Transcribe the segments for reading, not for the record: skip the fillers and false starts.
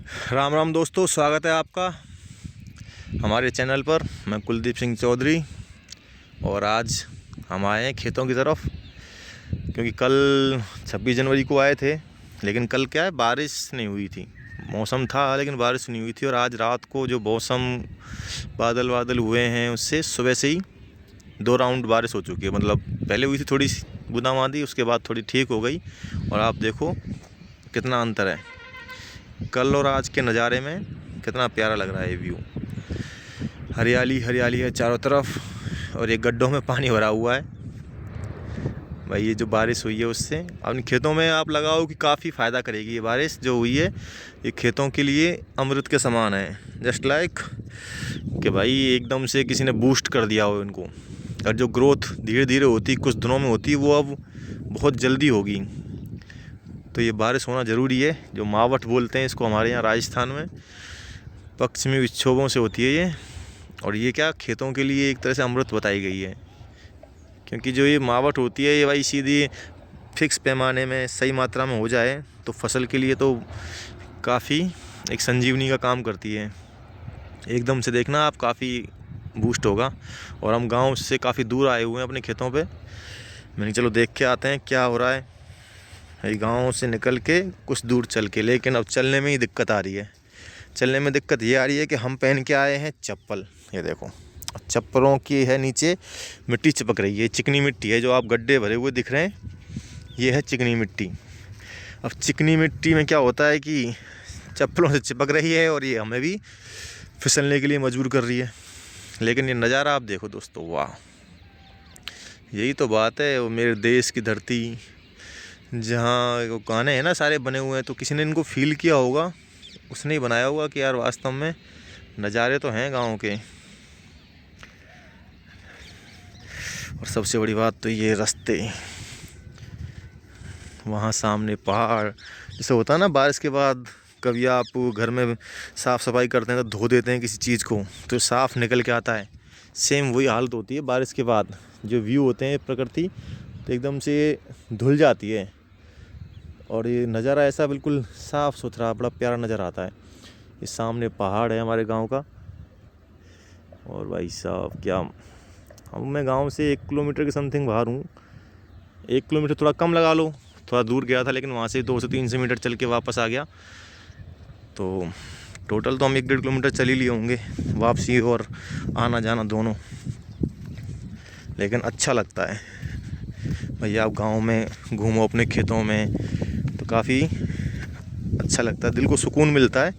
राम राम दोस्तों, स्वागत है आपका हमारे चैनल पर। मैं कुलदीप सिंह चौधरी और आज हम आए हैं खेतों की तरफ, क्योंकि कल 26 जनवरी को आए थे, लेकिन कल क्या है, बारिश नहीं हुई थी। मौसम था लेकिन बारिश नहीं हुई थी। और आज रात को जो मौसम बादल बादल हुए हैं, उससे सुबह से ही 2 राउंड बारिश हो चुकी है। मतलब पहले हुई थी थोड़ी सी बूंदाबांदी, उसके बाद थोड़ी ठीक हो गई। और आप देखो कितना अंतर है कल और आज के नज़ारे में। कितना प्यारा लग रहा है ये व्यू। हरियाली हरियाली है चारों तरफ, और ये गड्ढों में पानी भरा हुआ है। भाई ये जो बारिश हुई है उससे अपने खेतों में आप लगाओ कि काफ़ी फ़ायदा करेगी। ये बारिश जो हुई है ये खेतों के लिए अमृत के समान है। जस्ट लाइक कि भाई एकदम से किसी ने बूस्ट कर दिया हो इनको। और जो ग्रोथ धीरे धीरे होती, कुछ दिनों में होती, वो अब बहुत जल्दी होगी। तो ये बारिश होना ज़रूरी है। जो मावठ बोलते हैं इसको हमारे यहाँ राजस्थान में, पश्चिमी विक्षोभों से होती है ये। और ये क्या खेतों के लिए एक तरह से अमृत बताई गई है, क्योंकि जो ये मावठ होती है ये भाई सीधी फिक्स पैमाने में सही मात्रा में हो जाए तो फसल के लिए तो काफ़ी एक संजीवनी का काम करती है। एकदम से देखना आप काफ़ी बूस्ट होगा। और हम गांव से काफ़ी दूर आए हुए हैं अपने खेतों पे। मैंने चलो देख के आते हैं क्या हो रहा है। ये गाँव से निकल के कुछ दूर चल के, लेकिन अब चलने में ही दिक्कत आ रही है। चलने में दिक्कत ये आ रही है कि हम पहन के आए हैं चप्पल। ये देखो चप्पलों की है नीचे मिट्टी चिपक रही है। चिकनी मिट्टी है, जो आप गड्ढे भरे हुए दिख रहे हैं ये है चिकनी मिट्टी। अब चिकनी मिट्टी में क्या होता है कि चप्पलों से चिपक रही है और ये हमें भी फिसलने के लिए मजबूर कर रही है। लेकिन ये नज़ारा आप देखो दोस्तों, वाह! यही तो बात है। वो मेरे देश की धरती, जहाँ वो गाने हैं ना सारे बने हुए हैं, तो किसी ने इनको फील किया होगा, उसने ही बनाया होगा कि यार वास्तव में नज़ारे तो हैं गाँव के। और सबसे बड़ी बात तो ये रास्ते, वहाँ सामने पहाड़। जैसे होता है ना बारिश के बाद कभी आप घर में साफ़ सफाई करते हैं तो धो देते हैं किसी चीज़ को तो साफ़ निकल के आता है, सेम वही हालत होती है बारिश के बाद। जो व्यू होते हैं प्रकृति तो एकदम से धुल जाती है। और ये नज़ारा ऐसा बिल्कुल साफ़ सुथरा बड़ा प्यारा नज़र आता है। ये सामने पहाड़ है हमारे गांव का। और भाई साहब क्या, अब मैं गांव से 1 किलोमीटर के समथिंग बाहर हूँ। 1 किलोमीटर थोड़ा कम लगा लो, थोड़ा दूर गया था, लेकिन वहाँ से 200 से 300 मीटर चल के वापस आ गया। तो टोटल तो हम 1 डेढ़ किलोमीटर चल ही लिए होंगे, वापसी और आना जाना दोनों। लेकिन अच्छा लगता है भैया, आप गांव में घूमो अपने खेतों में तो काफ़ी अच्छा लगता है, दिल को सुकून मिलता है।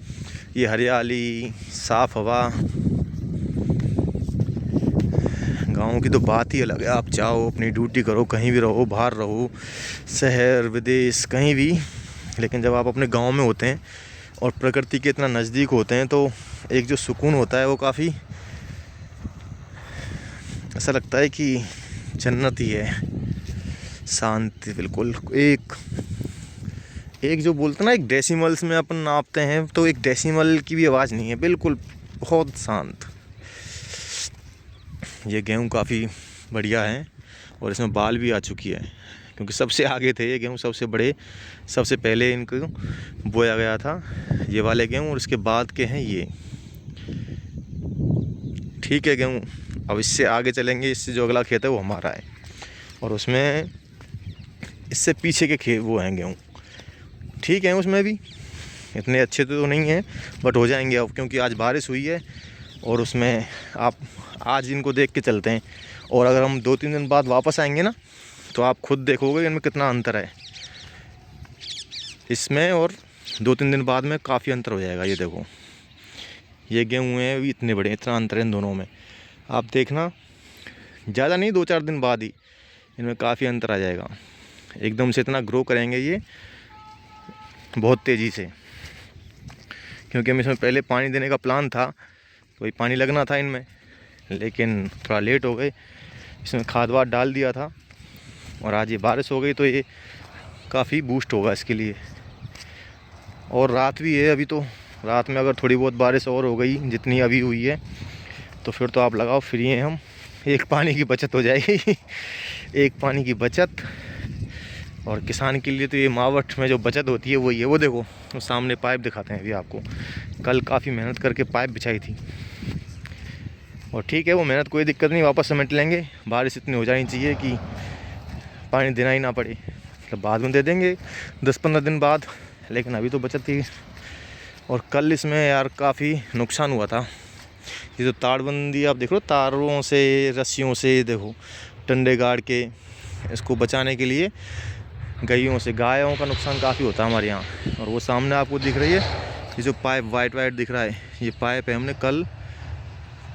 ये हरियाली, साफ़ हवा, गाँव की तो बात ही अलग है। आप जाओ अपनी ड्यूटी करो, कहीं भी रहो, बाहर रहो, शहर विदेश कहीं भी, लेकिन जब आप अपने गांव में होते हैं और प्रकृति के इतना नज़दीक होते हैं तो एक जो सुकून होता है वो काफ़ी ऐसा लगता है कि जन्नत ही है। शांति बिल्कुल। एक जो बोलते हैं ना, एक डेसिमल्स में अपन नापते हैं तो एक डेसिमल की भी आवाज़ नहीं है, बिल्कुल बहुत शांत। ये गेहूँ काफ़ी बढ़िया है और इसमें बाल भी आ चुकी है, क्योंकि सबसे आगे थे ये गेहूँ, सबसे बड़े, सबसे पहले इनको बोया गया था ये वाले गेहूँ। और इसके बाद के हैं ये। ठीक है गेहूँ, अब इससे आगे चलेंगे। इससे जो अगला खेत है वो हमारा है, और उसमें इससे पीछे के खेत वो हैं गेहूँ। ठीक है, उसमें भी इतने अच्छे तो नहीं हैं, बट हो जाएंगे अब, क्योंकि आज बारिश हुई है। और उसमें आप आज इनको देख के चलते हैं, और अगर हम 2-3 दिन बाद वापस आएंगे ना तो आप खुद देखोगे इनमें कितना अंतर है। इसमें और 2-3 दिन बाद में काफ़ी अंतर हो जाएगा। ये देखो ये गेहूँ हैं भी इतने बड़े, इतना अंतर है इन दोनों में। आप देखना ज़्यादा नहीं, 2-4 दिन बाद ही इनमें काफ़ी अंतर आ जाएगा। एकदम से इतना ग्रो करेंगे ये बहुत तेज़ी से, क्योंकि हम इसमें पहले पानी देने का प्लान था, तो वही पानी लगना था इनमें, लेकिन थोड़ा लेट हो गए। इसमें खाद वाद डाल दिया था और आज ये बारिश हो गई तो ये काफ़ी बूस्ट होगा इसके लिए। और रात भी है अभी, तो रात में अगर थोड़ी बहुत बारिश और हो गई जितनी अभी हुई है तो फिर तो आप लगाओ, फ्री हैं हम। एक पानी की बचत हो जाएगी एक पानी की बचत। और किसान के लिए तो ये मावठ में जो बचत होती है वही है। वो देखो वो सामने पाइप दिखाते हैं अभी आपको, कल काफ़ी मेहनत करके पाइप बिछाई थी। और ठीक है, वो मेहनत कोई दिक्कत नहीं, वापस समेट लेंगे। बारिश इतनी हो जानी चाहिए कि पानी देना ही ना पड़े, मतलब बाद में दे देंगे 10-15 दिन बाद, लेकिन अभी तो बचत थी। और कल इसमें यार काफ़ी नुकसान हुआ था। ये जो तारबंदी आप देख लो, तारों से रस्सियों से देखो डंडे गाड़ के इसको बचाने के लिए गायों से, गायों का नुकसान काफ़ी होता है हमारे यहाँ। और वो सामने आपको दिख रही है ये जो पाइप वाइट दिख रहा है, ये पाइप है हमने कल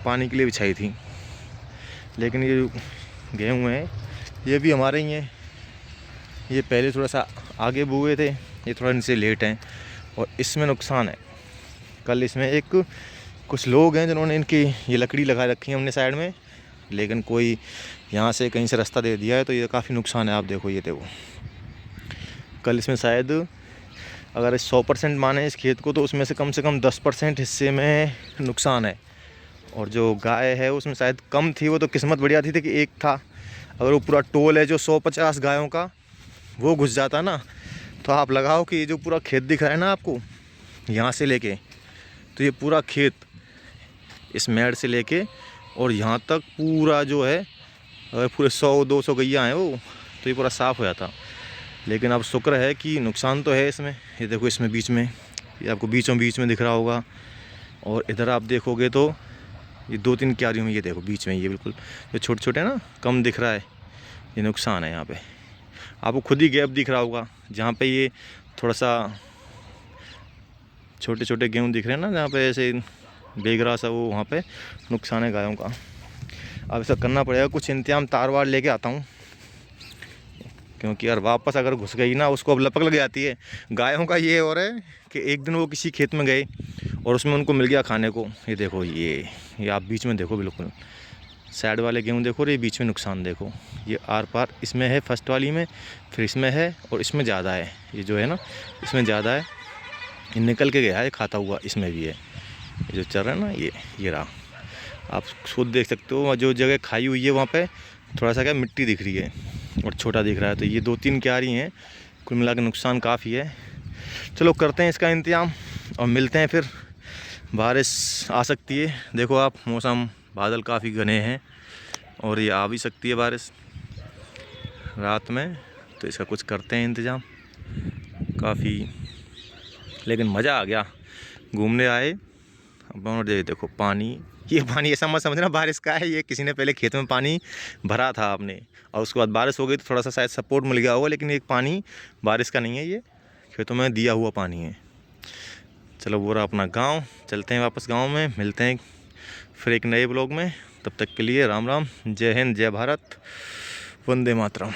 पानी के लिए बिछाई थी। लेकिन ये गेहूँ हैं ये भी हमारे ही हैं, ये पहले थोड़ा सा आगे बोए थे, ये थोड़ा इनसे लेट हैं और इसमें नुकसान है। कल इसमें कुछ लोग हैं जिन्होंने इनकी ये लकड़ी लगा रखी है हमने साइड में, लेकिन कोई यहाँ से कहीं से रास्ता दे दिया है, तो ये काफ़ी नुकसान है। आप देखो ये देखो कल इसमें शायद अगर 100% माने इस खेत को, तो उसमें से कम 10% हिस्से में नुकसान है। और जो गाय है उसमें शायद कम थी, वो तो किस्मत बढ़िया थी कि एक था। अगर वो पूरा टोल है जो 150 गायों का वो घुस जाता ना, तो आप लगाओ कि ये जो पूरा खेत दिख रहा है ना आपको यहाँ से लेके, तो ये पूरा खेत इस मेड़ से लेके और यहाँ तक पूरा जो है, अगर पूरे 100-200 गैया हैं वो, तो ये पूरा साफ़ हो जाता। लेकिन अब शुक्र है कि नुकसान तो है इसमें। ये देखो इसमें बीच में, ये आपको बीचों बीच में दिख रहा होगा। और इधर आप देखोगे तो ये 2-3 क्यारियों में, ये देखो बीच में ये बिल्कुल जो छोटे छोटे ना कम दिख रहा है, ये नुकसान है। यहाँ पे आपको खुद ही गैप दिख रहा होगा, जहाँ पे ये थोड़ा सा छोटे छोटे गेहूँ दिख रहे हैं ना, जहाँ पे ऐसे बेगरा सा, वो वहाँ पे नुकसान है गायों का। अब ऐसा करना पड़ेगा, कुछ इंतजाम तार वार लेके आता हूँ, क्योंकि यार वापस अगर घुस गई ना, उसको अब लपक लग जाती है। गायों का ये हो रहा है कि एक दिन वो किसी खेत में गए और उसमें उनको मिल गया खाने को। ये देखो ये आप बीच में देखो, बिल्कुल साइड वाले गेहूँ देखो, और ये बीच में नुकसान देखो, ये आर पार इसमें है, फर्स्ट वाली में, फिर इसमें है और इसमें ज़्यादा है। ये जो है ना इसमें ज़्यादा है, ये निकल के गया है खाता हुआ, इसमें भी है। ये जो चल रहा है ना ये रहा, आप खुद देख सकते हो। जो जगह खाई हुई है वहाँ पे थोड़ा सा क्या मिट्टी दिख रही है और छोटा दिख रहा है। तो ये 2-3 क्यारी हैं, कुल मिला के नुकसान काफ़ी है। चलो करते हैं इसका इंतजाम और मिलते हैं फिर। बारिश आ सकती है, देखो आप मौसम, बादल काफ़ी घने हैं और ये आ भी सकती है बारिश रात में। तो इसका कुछ करते हैं इंतज़ाम काफ़ी। लेकिन मज़ा आ गया, घूमने आए। अब देखो पानी, ये पानी ऐसा मत समझना बारिश का है, ये किसी ने पहले खेत में पानी भरा था आपने, और उसके बाद बारिश हो गई तो थोड़ा सा शायद सपोर्ट मिल गया होगा, लेकिन ये पानी बारिश का नहीं है, ये खेतों में दिया हुआ पानी है। चलो वो रहा अपना गांव, चलते हैं वापस गांव में, मिलते हैं फिर एक नए ब्लॉग में। तब तक के लिए राम राम, जय हिंद, जय भारत, वंदे मातरम।